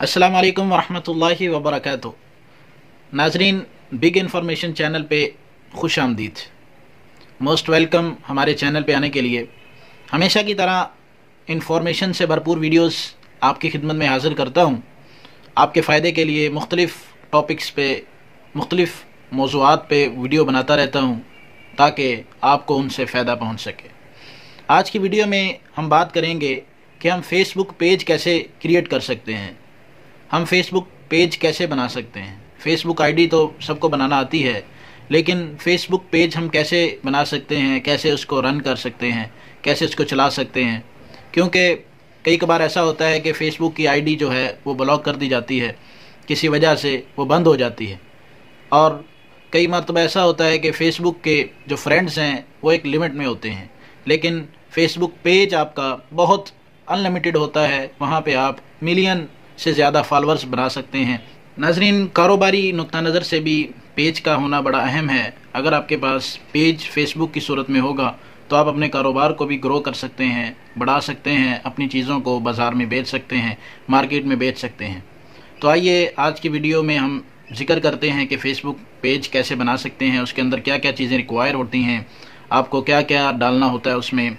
अस्सलाम वालेकुम वरहमतुल्लाहि वबरकातुहू। नाजरीन, बिग इन्फॉर्मेशन चैनल पे खुश आमदीद। मोस्ट वेलकम हमारे चैनल पे आने के लिए। हमेशा की तरह इन्फॉर्मेशन से भरपूर वीडियोस आपकी खिदमत में हाजिर करता हूँ। आपके फ़ायदे के लिए मुख्तलिफ़ टॉपिक्स पे, मुख्तलिफ़ मौज़ूआत पे वीडियो बनाता रहता हूँ ताकि आपको उनसे फ़ायदा पहुँच सके। आज की वीडियो में हम बात करेंगे कि हम फेसबुक पेज कैसे क्रिएट कर सकते हैं, हम फेसबुक पेज कैसे बना सकते हैं। फेसबुक आईडी तो सबको बनाना आती है, लेकिन फेसबुक पेज हम कैसे बना सकते हैं, कैसे उसको रन कर सकते हैं, कैसे उसको चला सकते हैं। क्योंकि कई कबार ऐसा होता है कि फ़ेसबुक की आईडी जो है वो ब्लॉक कर दी जाती है, किसी वजह से वो बंद हो जाती है। और कई मरतबा ऐसा होता है कि फ़ेसबुक के जो फ्रेंड्स हैं वो एक लिमिट में होते हैं, लेकिन फ़ेसबुक पेज आपका बहुत अनलिमिटेड होता है। वहाँ पे आप मिलियन से ज़्यादा फॉलोअर्स बना सकते हैं। नाजरीन, कारोबारी नुक्ता नज़र से भी पेज का होना बड़ा अहम है। अगर आपके पास पेज फ़ेसबुक की सूरत में होगा तो आप अपने कारोबार को भी ग्रो कर सकते हैं, बढ़ा सकते हैं, अपनी चीज़ों को बाज़ार में बेच सकते हैं, मार्केट में बेच सकते हैं। तो आइए आज की वीडियो में हम जिक्र करते हैं कि फ़ेसबुक पेज कैसे बना सकते हैं, उसके अंदर क्या क्या चीज़ें रिक्वायर होती हैं, आपको क्या क्या डालना होता है उसमें,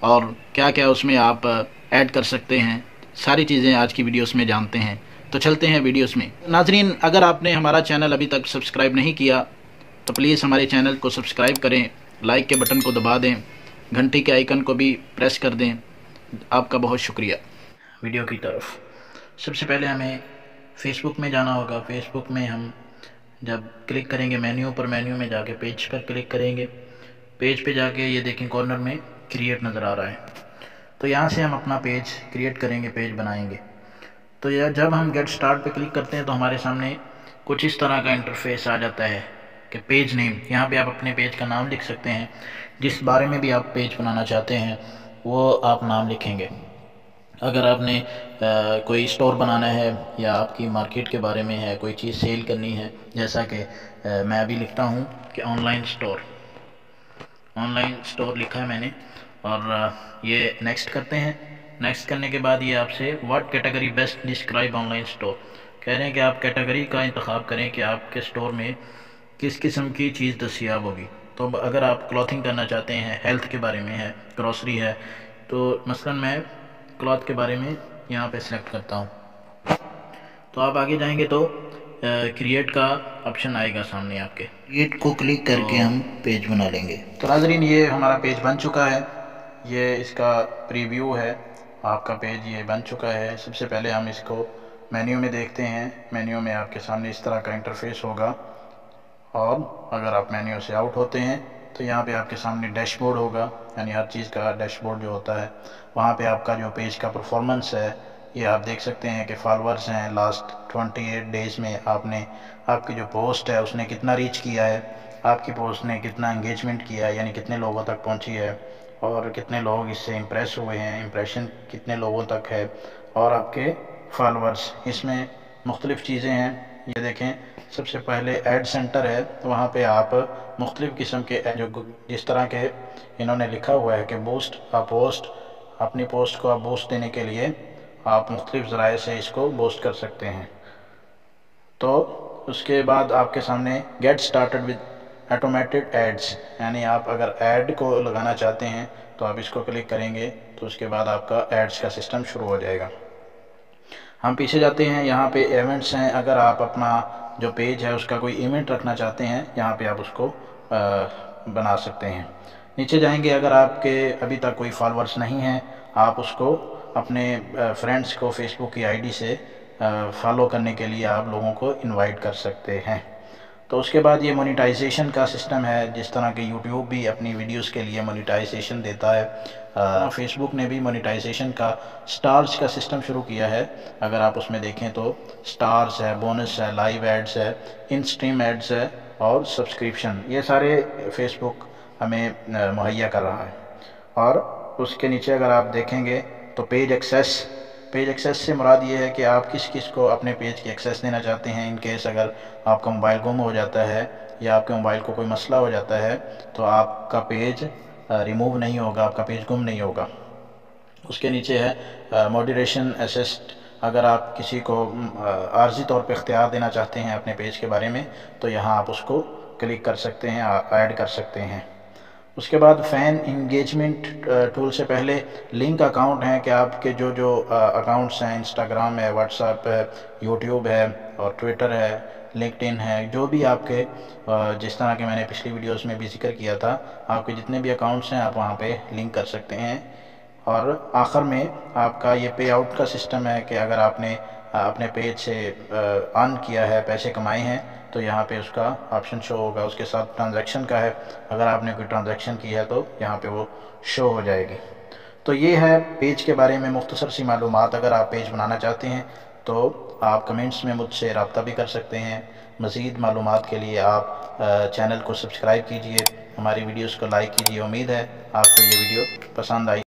और क्या क्या उसमें आप ऐड कर सकते हैं। सारी चीज़ें आज की वीडियोस में जानते हैं। तो चलते हैं वीडियोस में। नाजरीन, अगर आपने हमारा चैनल अभी तक सब्सक्राइब नहीं किया तो प्लीज़ हमारे चैनल को सब्सक्राइब करें, लाइक के बटन को दबा दें, घंटी के आइकन को भी प्रेस कर दें। आपका बहुत शुक्रिया। वीडियो की तरफ सबसे पहले हमें फ़ेसबुक में जाना होगा। फ़ेसबुक में हम जब क्लिक करेंगे मेन्यू पर, मेन्यू में जाके पेज पर क्लिक करेंगे। पेज पे जाके ये देखें कॉर्नर में क्रिएट नज़र आ रहा है, तो यहाँ से हम अपना पेज क्रिएट करेंगे, पेज बनाएंगे। तो यह जब हम गेट स्टार्ट पे क्लिक करते हैं तो हमारे सामने कुछ इस तरह का इंटरफेस आ जाता है कि पेज नेम। यहाँ पे आप अपने पेज का नाम लिख सकते हैं, जिस बारे में भी आप पेज बनाना चाहते हैं वो आप नाम लिखेंगे। अगर आपने कोई स्टोर बनाना है या आपकी मार्केट के बारे में है, कोई चीज़ सेल करनी है, जैसा कि मैं अभी लिखता हूँ कि ऑनलाइन स्टोर लिखा है मैंने, और ये नेक्स्ट करते हैं। नेक्स्ट करने के बाद ये आपसे what category best describe online store कह रहे हैं कि आप कैटेगरी का इंतखाब करें कि आपके स्टोर में किस किस्म की चीज़ दस्तियाब होगी। तो अगर आप क्लॉथिंग करना चाहते हैं, हेल्थ के बारे में है, ग्रॉसरी है, तो मसलन मैं क्लॉथ के बारे में यहाँ पे सिलेक्ट करता हूँ। तो आप आगे जाएंगे तो क्रिएट का ऑप्शन आएगा सामने आपके। क्रिएट को क्लिक करके हम पेज बना लेंगे। तो नाज़रीन, ये हमारा पेज बन चुका है। ये इसका प्रीव्यू है, आपका पेज ये बन चुका है। सबसे पहले हम इसको मेन्यू में देखते हैं। मेन्यू में आपके सामने इस तरह का इंटरफेस होगा, और अगर आप मेन्यू से आउट होते हैं तो यहाँ पे आपके सामने डैशबोर्ड होगा, यानी हर चीज़ का डैशबोर्ड जो होता है। वहाँ पे आपका जो पेज का परफॉर्मेंस है ये आप देख सकते हैं कि फॉलोअर्स हैं लास्ट 28 डेज़ में आपने, आपकी जो पोस्ट है उसने कितना रीच किया है, आपकी पोस्ट ने कितना एंगेजमेंट किया है, यानी कितने लोगों तक पहुँची है, और कितने लोग इससे इम्प्रेस हुए हैं, इम्प्रेशन कितने लोगों तक है, और आपके फॉलोअर्स। इसमें मुख्तलिफ़ चीज़ें हैं। ये देखें, सबसे पहले ऐड सेंटर है, तो वहाँ पे आप मुख्तलिफ़ किस्म के जो जिस तरह के इन्होंने लिखा हुआ है कि बूस्ट अ पोस्ट, अपनी पोस्ट को आप बूस्ट देने के लिए आप मुख्तलिफ़ ज़राए से इसको बूस्ट कर सकते हैं। तो उसके बाद आपके सामने get started with automated ads, यानी आप अगर ऐड को लगाना चाहते हैं तो आप इसको क्लिक करेंगे तो उसके बाद आपका एड्स का सिस्टम शुरू हो जाएगा। हम पीछे जाते हैं, यहाँ पे इवेंट्स हैं। अगर आप अपना जो पेज है उसका कोई इवेंट रखना चाहते हैं, यहाँ पे आप उसको बना सकते हैं। नीचे जाएंगे, अगर आपके अभी तक कोई फॉलोअर्स नहीं हैं, आप उसको अपने फ्रेंड्स को फेसबुक की आईडी से फॉलो करने के लिए आप लोगों को इनवाइट कर सकते हैं। तो उसके बाद ये मोनेटाइजेशन का सिस्टम है, जिस तरह के यूट्यूब भी अपनी वीडियोस के लिए मोनेटाइजेशन देता है, फेसबुक ने भी मोनेटाइजेशन का स्टार्स का सिस्टम शुरू किया है। अगर आप उसमें देखें तो स्टार्स है, बोनस है, लाइव एड्स है, इन स्ट्रीम एड्स है, और सब्सक्रिप्शन, ये सारे फेसबुक हमें मुहैया कर रहा है। और उसके नीचे अगर आप देखेंगे तो पेज एक्सेस से मुराद ये है कि आप किस किस को अपने पेज की एक्सेस देना चाहते हैं। इन केस अगर आपका मोबाइल गुम हो जाता है या आपके मोबाइल को कोई मसला हो जाता है तो आपका पेज रिमूव नहीं होगा, आपका पेज गुम नहीं होगा। उसके नीचे है मॉडरेशन असिस्ट اگر آپ کسی کو عارضی طور پہ اختیار دینا چاہتے ہیں اپنے پیج کے بارے میں تو یہاں آپ اس کو کلک کر سکتے ہیں، ایڈ کر سکتے ہیں۔ اس کے بعد فین انگیجمنٹ ٹول سے پہلے لنک اکاؤنٹ ہیں کہ آپ کے جو اکاؤنٹس ہیں، انسٹاگرام ہے، واٹس ایپ ہے، یوٹیوب ہے اور ٹویٹر ہے، لنکڈ ان ہے، جو بھی آپ کے جس طرح کہ میں نے پچھلی ویڈیوز میں بھی ذکر کیا تھا، آپ کے جتنے بھی اکاؤنٹس ہیں آپ وہاں پہ لنک کر سکتے ہیں۔ اور آخر میں آپ کا یہ پے آؤٹ کا سسٹم ہے کہ اگر آپ نے اپنے پیج سے ارن کیا ہے، پیسے کمائے ہیں، تو یہاں پہ اس کا آپشن شو ہوگا۔ اس کے ساتھ ٹرانزیکشن کا ہے، اگر آپ نے کوئی ٹرانزیکشن کی ہے تو یہاں پہ وہ شو ہو جائے گی۔ تو یہ ہے پیج کے بارے میں مختصر سی معلومات۔ اگر آپ پیج بنانا چاہتے ہیں تو آپ کمنٹس میں مجھ سے رابطہ بھی کر سکتے ہیں۔ مزید معلومات کے لیے آپ چینل کو سبسکرائب کیجئے، ہماری ویڈیوز کو لائک کیجئے۔ امید ہے آپ کو یہ ویڈیو پسند آئی۔